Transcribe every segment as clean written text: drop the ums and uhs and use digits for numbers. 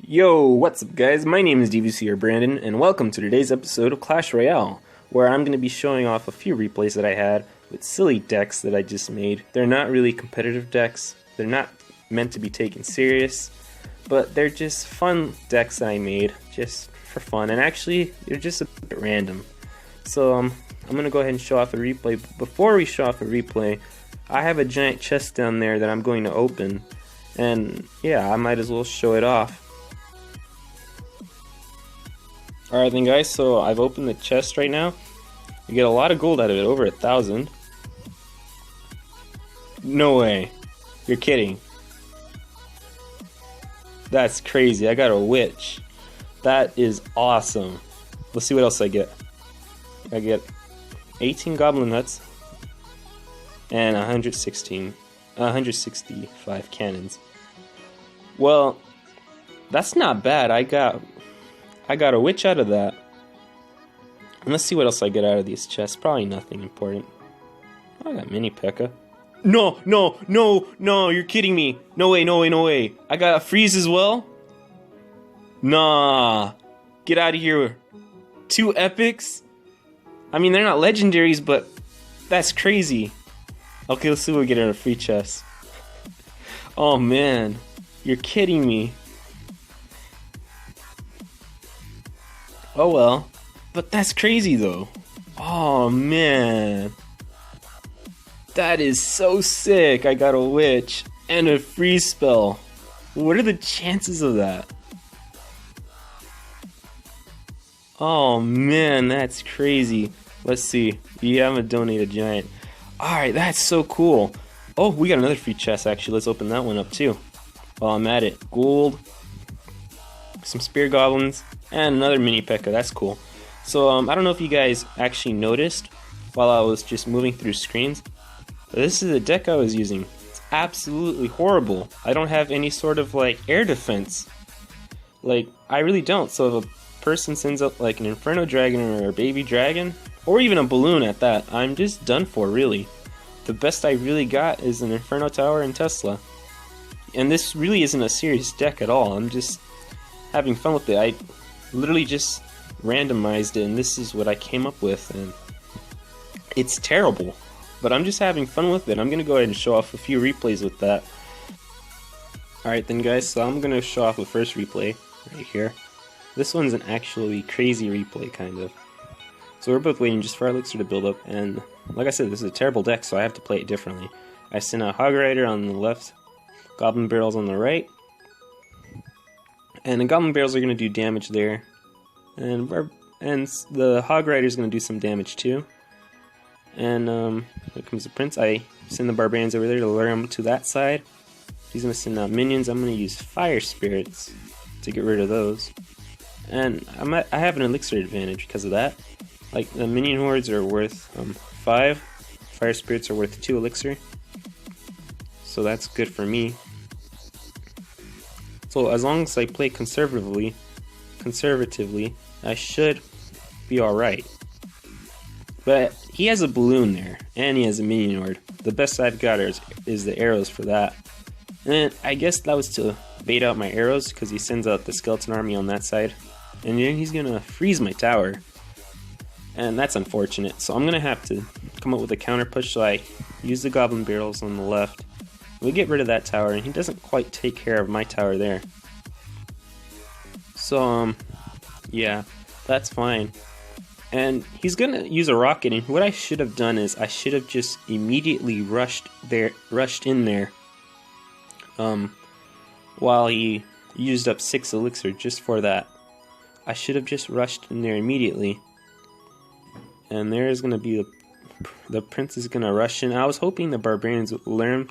Yo, what's up guys? My name is DBC or Brandon, and welcome to today's episode of Clash Royale, where I'm going to be showing off a few replays that I had with silly decks that I just made. They're not really competitive decks, they're not meant to be taken serious, but they're just fun decks that I made, just for fun, and actually, they're just a bit random. So, I'm going to go ahead and show off a replay. Before we show off a replay, I have a giant chest down there that I'm going to open, and yeah, I might as well show it off. Alright then guys, so I've opened the chest right now. You get a lot of gold out of it, over 1,000. No way. You're kidding. That's crazy. I got a witch. That is awesome. Let's see what else I get. I get 18 goblin nuts and 165 cannons. Well, that's not bad. I got a witch out of that. And let's see what else I get out of these chests. Probably nothing important. Oh, I got mini P.E.K.K.A. No, you're kidding me. No way. I got a freeze as well? Nah. Get out of here. 2 epics? I mean, they're not legendaries, but that's crazy. Okay, let's see what we get out of free chest. Oh man, you're kidding me. Oh well, but that's crazy though. Oh man, that is so sick. I got a witch and a freeze spell. What are the chances of that? Oh man, that's crazy. Let's see. Yeah, I'm gonna donate a giant. Alright, that's so cool. Oh, we got another free chest actually. Let's open that one up too. While I'm at it. Gold, some spear goblins, and another mini P.E.K.K.A. That's cool. So I don't know if you guys actually noticed while I was just moving through screens, but this is the deck I was using. It's absolutely horrible. I don't have any sort of like air defense. Like, I really don't. So if a person sends up like an Inferno Dragon or a baby dragon, or even a balloon at that, I'm just done for, really. The best I really got is an Inferno Tower and Tesla. And this really isn't a serious deck at all. I'm just having fun with it. I literally just randomized it and this is what I came up with, and it's terrible, but I'm just having fun with it. I'm gonna go ahead and show off a few replays with that. Alright then guys, so I'm gonna show off the first replay right here. This one's an actually crazy replay, kind of. So we're both waiting just for our elixir to build up, and like I said, this is a terrible deck, so I have to play it differently. I sent a Hog Rider on the left, Goblin Barrels on the right, and the Goblin Barrels are going to do damage there, and the Hog Rider is going to do some damage too. And here comes the Prince. I send the Barbarians over there to lure him to that side. He's going to send out minions. I'm going to use Fire Spirits to get rid of those. And I have an elixir advantage because of that. Like, the minion hordes are worth 5. Fire Spirits are worth 2 elixir. So that's good for me. So as long as I play conservatively, I should be alright. But he has a balloon there, and he has a minion horde. The best I've got is the arrows for that. And I guess that was to bait out my arrows, because he sends out the skeleton army on that side. And then he's gonna freeze my tower. And that's unfortunate, so I'm gonna have to come up with a counter push, so I use the goblin barrels on the left. We get rid of that tower, and he doesn't quite take care of my tower there. So, yeah, that's fine. And he's gonna use a rocket, and what I should have done is I should have just immediately rushed in there, while he used up 6 elixir just for that. I should have just rushed in there immediately. And there's gonna be the Prince is gonna rush in. I was hoping the Barbarians would lure him,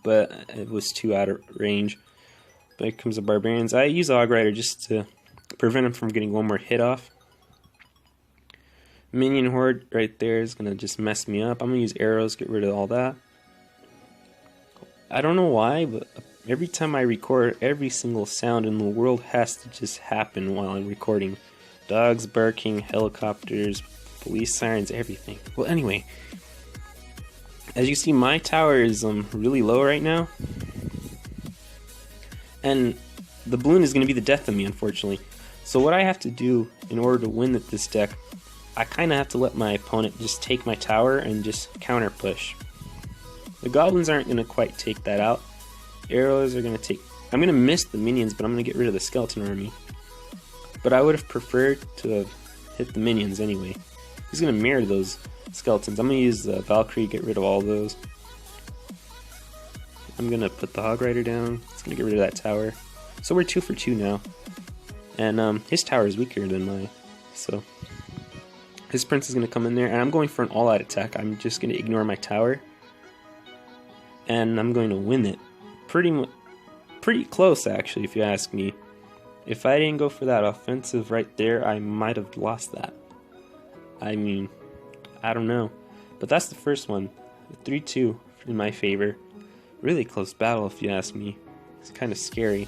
but it was too out of range. But here comes the Barbarians. I use a Hog Rider just to prevent him from getting one more hit off. Minion Horde right there is going to just mess me up. I'm going to use arrows, get rid of all that. I don't know why, but every time I record, every single sound in the world has to just happen while I'm recording. Dogs barking, helicopters, police sirens, everything. Well, anyway, as you see, my tower is really low right now, and the balloon is going to be the death of me, unfortunately. So what I have to do in order to win at this deck, I kind of have to let my opponent just take my tower and just counter push. The goblins aren't going to quite take that out. Arrows are going to take... I'm going to miss the minions, but I'm going to get rid of the skeleton army. But I would have preferred to have hit the minions anyway. He's going to mirror those skeletons. I'm going to use the Valkyrie, get rid of all those. I'm going to put the Hog Rider down. It's going to get rid of that tower. So we're 2 for 2 now. And his tower is weaker than mine. So his prince is going to come in there, and I'm going for an all-out attack. I'm just going to ignore my tower. And I'm going to win it. Pretty close, actually, if you ask me. If I didn't go for that offensive right there, I might have lost that. I mean, I don't know. But that's the first one. 3-2 in my favor. Really close battle, if you ask me. It's kind of scary.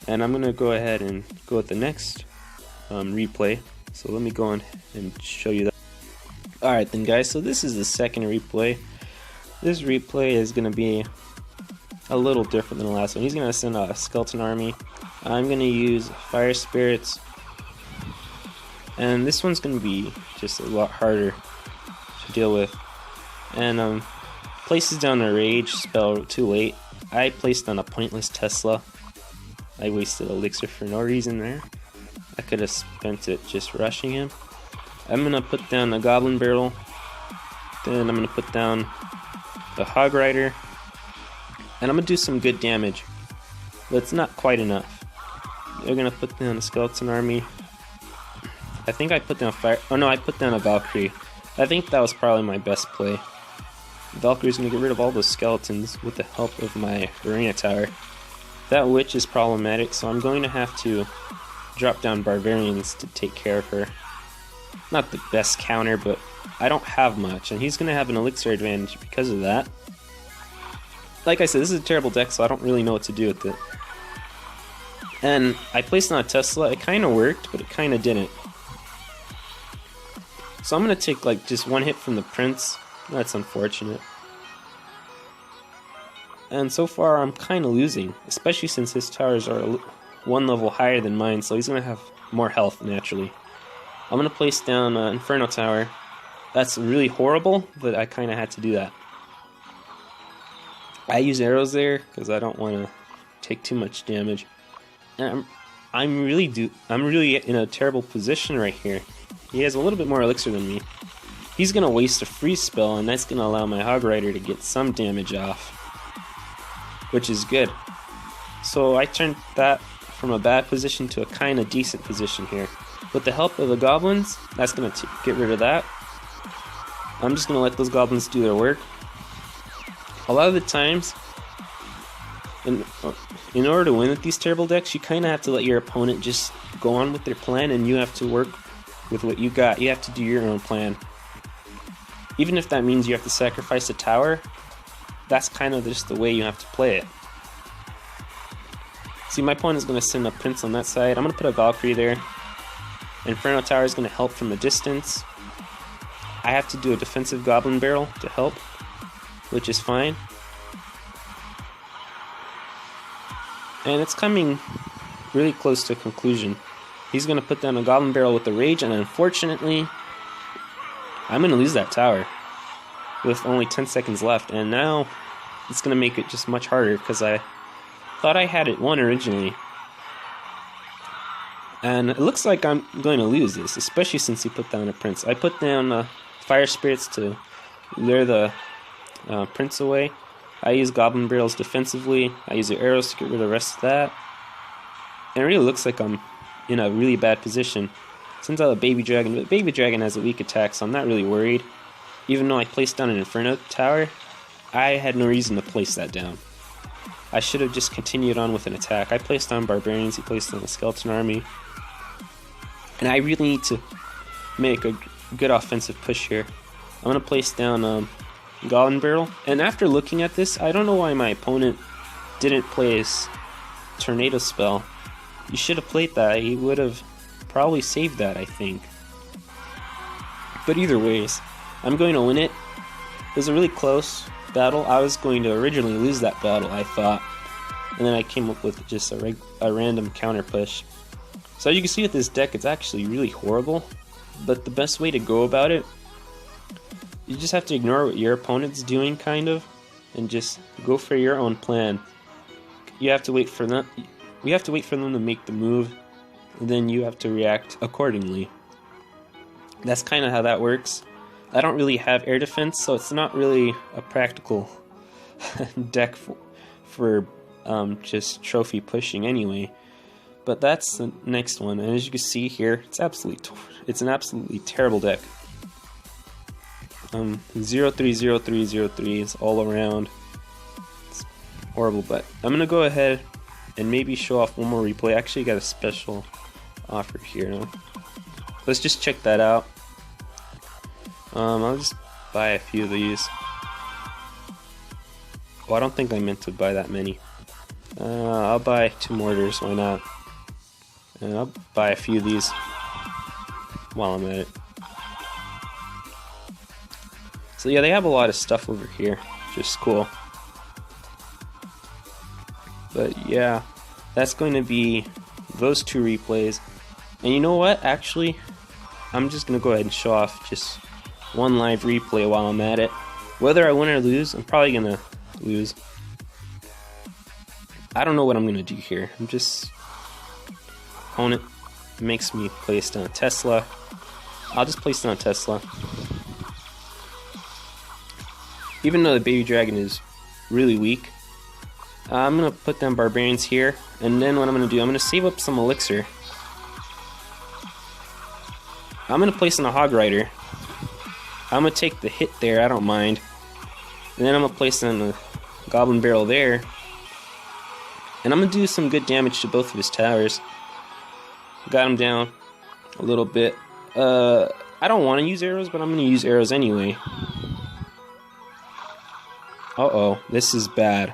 And I'm going to go ahead and go with the next replay. So let me go on and show you that. Alright then, guys, so this is the second replay. This replay is going to be a little different than the last one. He's going to send a skeleton army. I'm going to use fire spirits. And this one's going to be just a lot harder to deal with. And places down a rage spell too late. I placed down a pointless Tesla. I wasted elixir for no reason there. I could have spent it just rushing him. I'm going to put down a goblin barrel. Then I'm going to put down the Hog Rider. And I'm going to do some good damage. But it's not quite enough. They're going to put down a skeleton army. I think I put down fire. Oh no, I put down a Valkyrie. I think that was probably my best play. Valkyrie's going to get rid of all those skeletons with the help of my arena tower. That witch is problematic, so I'm going to have to drop down barbarians to take care of her. Not the best counter, but I don't have much, and he's going to have an elixir advantage because of that. Like I said, this is a terrible deck, so I don't really know what to do with it. And I placed on a Tesla. It kind of worked, but it kind of didn't. So I'm going to take like just one hit from the prince. That's unfortunate. And so far I'm kind of losing, especially since his towers are one level higher than mine, so he's going to have more health naturally. I'm going to place down an Inferno Tower. That's really horrible, but I kind of had to do that. I use arrows there because I don't want to take too much damage. And I'm really in a terrible position right here. He has a little bit more elixir than me. He's going to waste a freeze spell, and that's going to allow my Hog Rider to get some damage off, which is good. So I turned that from a bad position to a kind of decent position here. With the help of the goblins, that's going to get rid of that. I'm just going to let those goblins do their work. A lot of the times, in order to win with these terrible decks, you kind of have to let your opponent just go on with their plan, and you have to work with what you got. You have to do your own plan. Even if that means you have to sacrifice a tower, that's kind of just the way you have to play it. See, my opponent is going to send a prince on that side. I'm going to put a Valkyrie there. Inferno Tower is going to help from a distance. I have to do a defensive goblin barrel to help, which is fine. And it's coming really close to a conclusion. He's going to put down a goblin barrel with the rage, and unfortunately, I'm going to lose that tower with only 10 seconds left. And now it's going to make it just much harder because I thought I had it won originally. And it looks like I'm going to lose this, especially since he put down a prince. I put down fire spirits to lure the prince away. I use goblin barrels defensively. I use the arrows to get rid of the rest of that. And it really looks like I'm in a really bad position. Sends out a baby dragon, but baby dragon has a weak attack, so I'm not really worried. Even though I placed down an Inferno Tower, I had no reason to place that down. I should have just continued on with an attack. I placed down barbarians, he placed down a skeleton army. And I really need to make a good offensive push here. I'm going to place down Goblin Barrel. And after looking at this, I don't know why my opponent didn't play his Tornado spell. He should have played that. He would have probably saved that, I think. But either ways, I'm going to win it. It was a really close battle. I was going to originally lose that battle, I thought. and then I came up with just a random counter push. So as you can see with this deck, it's actually really horrible, but the best way to go about it, you just have to ignore what your opponent's doing, kind of, and just go for your own plan. You have to wait for them. We have to wait for them to make the move, and then you have to react accordingly. That's kind of how that works. I don't really have air defense, so it's not really a practical deck for just trophy pushing anyway. But that's the next one, and as you can see here, it's an absolutely terrible deck. 0-3-0-3-0-3 is all around. It's horrible, but I'm gonna go ahead and maybe show off one more replay. I actually got a special offer here. No? Let's just check that out. I'll just buy a few of these. Oh, I don't think I meant to buy that many. I'll buy 2 mortars, why not? And I'll buy a few of these while I'm at it. So yeah, they have a lot of stuff over here, which is cool. But yeah, that's going to be those 2 replays. And you know what? Actually, I'm just going to go ahead and show off just one live replay while I'm at it. Whether I win or lose, I'm probably going to lose. I don't know what I'm going to do here. I'm just... Opponent makes me place down a Tesla. I'll just place down a Tesla. Even though the baby dragon is really weak, I'm going to put down barbarians here, and then what I'm going to do, I'm going to save up some elixir. I'm going to place in a hog rider. I'm going to take the hit there, I don't mind. And then I'm going to place in a goblin barrel there. And I'm going to do some good damage to both of his towers. Got him down a little bit. I don't want to use arrows, but I'm going to use arrows anyway. Uh-oh, this is bad.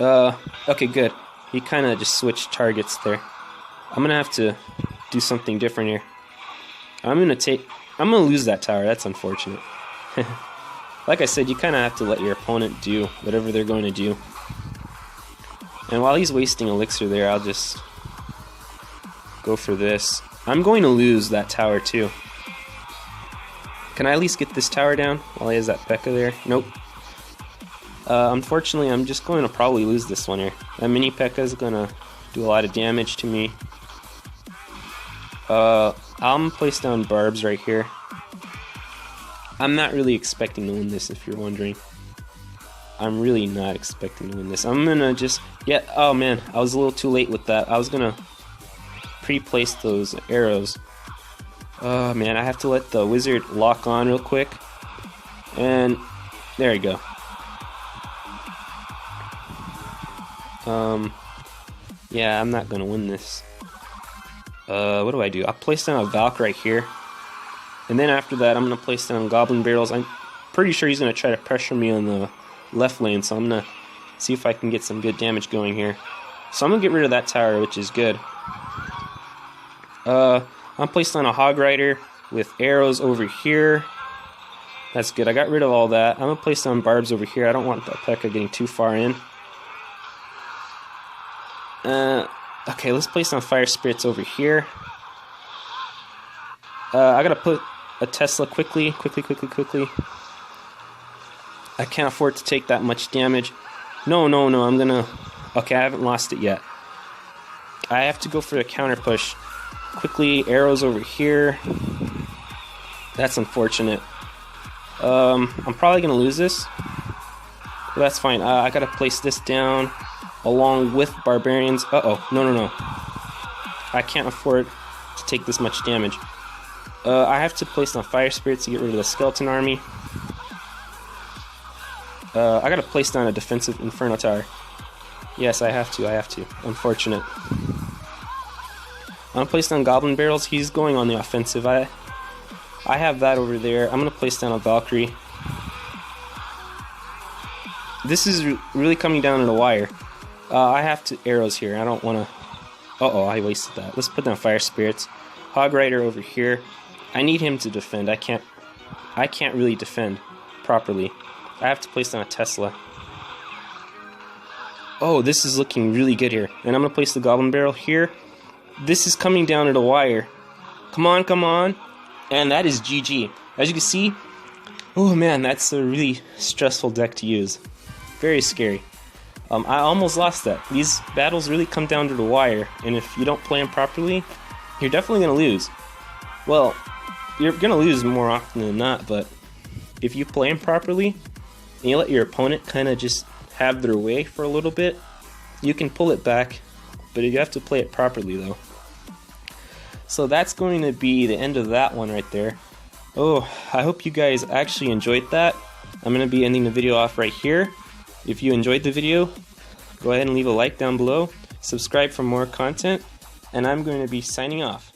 Okay, good. He kind of just switched targets there. I'm going to have to do something different here. I'm going to lose that tower. That's unfortunate. Like I said, you kind of have to let your opponent do whatever they're going to do. And while he's wasting elixir there, I'll just go for this. I'm going to lose that tower too. Can I at least get this tower down while he has that P.E.K.K.A there? Nope. Unfortunately, I'm just going to probably lose this one here. That mini P.E.K.K.A is going to do a lot of damage to me. I'm place down barbs right here. I'm not really expecting to win this, if you're wondering. I'm really not expecting to win this. I'm gonna just... Yeah, oh man, I was a little too late with that. I was gonna pre-place those arrows. Oh man, I have to let the wizard lock on real quick. And there you go. Yeah, I'm not gonna win this. What do I do? I'll place down a Valk right here. And then after that, I'm gonna place down goblin barrels. I'm pretty sure he's gonna try to pressure me on the left lane, so I'm gonna see if I can get some good damage going here. So I'm gonna get rid of that tower, which is good. I'm placed on a hog rider with arrows over here. That's good. I got rid of all that. I'm gonna place on barbs over here. I don't want that P.E.K.K.A getting too far in. Okay, let's place on fire spirits over here. I gotta put a Tesla quickly. I can't afford to take that much damage. No, I'm gonna... Okay, I haven't lost it yet. I have to go for a counter push. Quickly, arrows over here. That's unfortunate. I'm probably gonna lose this. But that's fine. I gotta place this down along with barbarians. Uh-oh, no. I can't afford to take this much damage. I have to place on fire spirits to get rid of the skeleton army. I gotta place down a defensive inferno tower. Yes, I have to. Unfortunate. I'm gonna place down goblin barrels. He's going on the offensive. I have that over there. I'm gonna place down a Valkyrie. This is really coming down to the wire. I have to arrows here. I don't want to... Uh-oh, I wasted that. Let's put down fire spirits. Hog rider over here. I need him to defend. I can't really defend properly. I have to place down a Tesla. Oh, this is looking really good here. And I'm going to place the goblin barrel here. This is coming down to the wire. Come on, come on. And that is GG. As you can see, oh man, that's a really stressful deck to use. Very scary. I almost lost that. These battles really come down to the wire, and if you don't play them properly, you're definitely going to lose. Well, you're going to lose more often than not, but if you play them properly, and you let your opponent kind of just have their way for a little bit, you can pull it back, but you have to play it properly though. So that's going to be the end of that one right there. Oh, I hope you guys actually enjoyed that. I'm going to be ending the video off right here. If you enjoyed the video, go ahead and leave a like down below, subscribe for more content, and I'm going to be signing off.